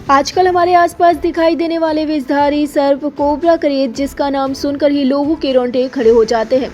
आजकल हमारे आसपास दिखाई देने वाले विषधारी सर्प कोबरा करेत, जिसका नाम सुनकर ही लोगों के रोंगटे खड़े हो जाते हैं।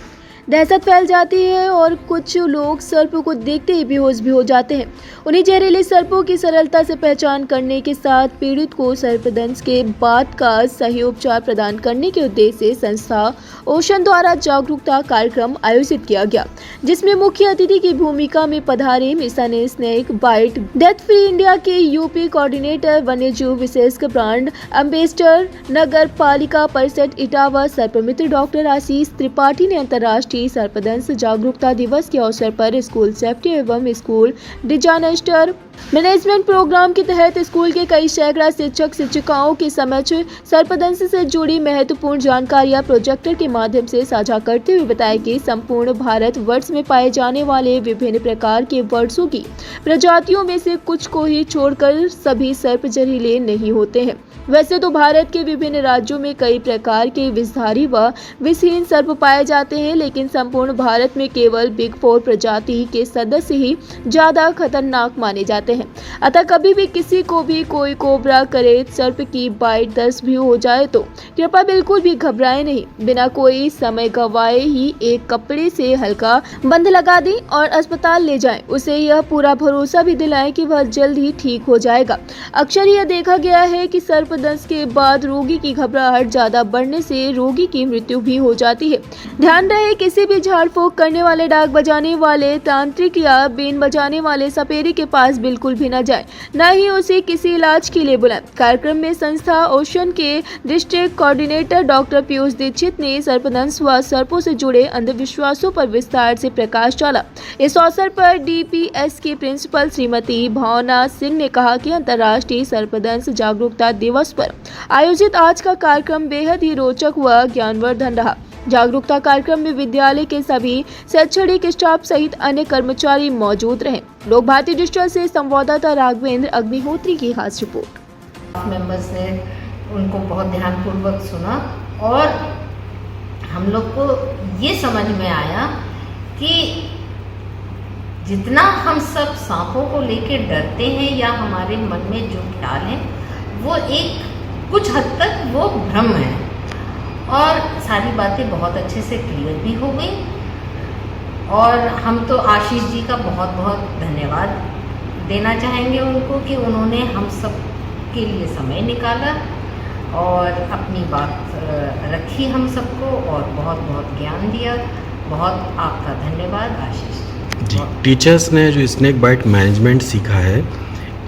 दहशत फैल जाती है और कुछ लोग सर्प को देखते ही बेहोश भी हो जाते हैं। उन्हीं जहरीले सर्पों की सरलता से पहचान करने के साथ पीड़ित को सर्पदंश के बाद का सही उपचार प्रदान करने के उद्देश्य से संस्था ओशन द्वारा जागरूकता कार्यक्रम आयोजित किया गया, जिसमें मुख्य अतिथि की भूमिका में पधारे mission snake bite death free India के यूपी कोऑर्डिनेटर, वन्यजीव विशेषज्ञ, ब्रांड एम्बेसडर, नगर पालिका परिषद इटावा सर्पमित्र डॉक्टर आशीष त्रिपाठी ने अंतर्राष्ट्रीय सर्पदंश जागरूकता दिवस के अवसर पर स्कूल सेफ्टी एवं स्कूल डिजास्टर मैनेजमेंट प्रोग्राम के तहत स्कूल के कई सैकड़ा शिक्षक शिक्षिकाओं के समक्ष सर्पदंश से जुड़ी महत्वपूर्ण जानकारियां प्रोजेक्टर के माध्यम से साझा करते हुए बताया कि संपूर्ण भारत वर्ष में पाए जाने वाले विभिन्न प्रकार के वर्षों की प्रजातियों में से कुछ को ही छोड़कर सभी सर्प जहरीले नहीं होते हैं। वैसे तो भारत के विभिन्न राज्यों में कई प्रकार के विषधारी व विषहीन सर्प पाए जाते हैं, लेकिन संपूर्ण भारत में केवल बिग 4 प्रजाति के सदस्य ही ज्यादा खतरनाक माने जाते हैं। अतः कभी भी किसी को भी कोई कोबरा करेत सर्प की बाइट दस्त भी हो जाए तो कृपया बिल्कुल भी घबराएं नहीं। बिना कोई समय गंवाए ही एक कपड़े से हल्का बंद लगा दें और अस्पताल ले जाएं। उसे यह पूरा भरोसा भी दिलाएं कि वह जल्द ही ठीक हो जाएगा। अक्सर यह देखा गया है कि सर्पदंश के बाद रोगी की घबराहट ज्यादा बढ़ने से रोगी की मृत्यु भी हो जाती है। ध्यान रहे, किसी भी झाड़ फूंक करने वाले, डाक बजाने वाले, तांत्रिक या बीन बजाने वाले सपेरे के पास बिल्कुल भी न जाए, न ही उसे किसी इलाज के लिए बुलाएं। कार्यक्रम में संस्था ओशन के district coordinator doctor Piyush Dixit ने सर्पदंश व सर्पों से जुड़े अंधविश्वासों पर विस्तार से प्रकाश डाला। इस अवसर पर डीपीएस की प्रिंसिपल श्रीमती भावना सिंह ने कहा कि अंतर्राष्ट्रीय सर्पदंश जागरूकता दिवस पर आयोजित आज का कार्यक्रम बेहद ही रोचक व ज्ञानवर्धन रहा। जागरूकता कार्यक्रम में विद्यालय के सभी शैक्षणिक स्टाफ सहित अन्य कर्मचारी मौजूद रहे। लोक भारती डिजिटल से संवाददाता राघवेंद्र अग्निहोत्री की खास रिपोर्ट। मेंबर्स ने उनको बहुत ध्यानपूर्वक सुना और हम लोग को ये समझ में आया कि जितना हम सब सांपों को लेके डरते हैं या हमारे मन में जो ख्याल है वो एक कुछ हद तक वो भ्रम है और सारी बातें बहुत अच्छे से क्लियर भी हो गई। और हम तो आशीष जी का बहुत बहुत धन्यवाद देना चाहेंगे उनको कि उन्होंने हम सब के लिए समय निकाला और अपनी बात रखी हम सबको और बहुत बहुत ज्ञान दिया। बहुत आपका धन्यवाद आशीष जी। टीचर्स ने जो स्नेक बाइट मैनेजमेंट सीखा है,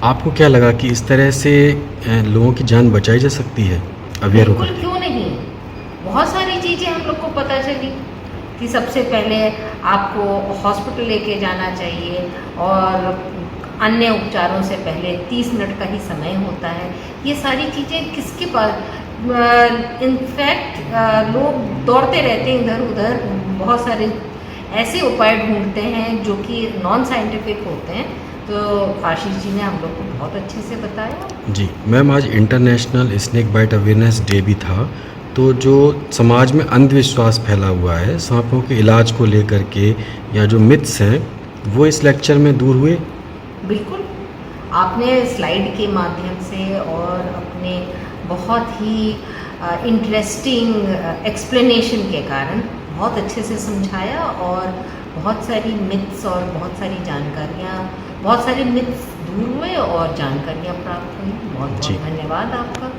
आपको क्या लगा कि इस तरह से लोगों की जान बचाई जा सकती है? अवेयर होकर बिल्कुल, क्यों नहीं। बहुत सारी चीज़ें हम लोग को पता चली कि सबसे पहले आपको हॉस्पिटल लेके जाना चाहिए और अन्य उपचारों से पहले 30 मिनट का ही समय होता है। ये सारी चीज़ें किसके पास, इनफैक्ट लोग दौड़ते रहते हैं इधर उधर, बहुत सारे ऐसे उपाय ढूंढते हैं जो कि नॉन साइंटिफिक होते हैं। तो आशीष जी ने हम लोग को बहुत अच्छे से बताया। जी मैम, आज international snake bite awareness day भी था, तो जो समाज में अंधविश्वास फैला हुआ है सांपों के इलाज को लेकर के या जो मिथ्स हैं वो इस लेक्चर में दूर हुए? बिल्कुल, आपने स्लाइड के माध्यम से और अपने बहुत ही इंटरेस्टिंग एक्सप्लेनेशन के कारण बहुत अच्छे से समझाया और बहुत सारी मिथ्स और बहुत सारी जानकारियाँ, बहुत सारे मिथ्स दूर हुए और जानकारियाँ प्राप्त हुई। बहुत बहुत धन्यवाद आपका।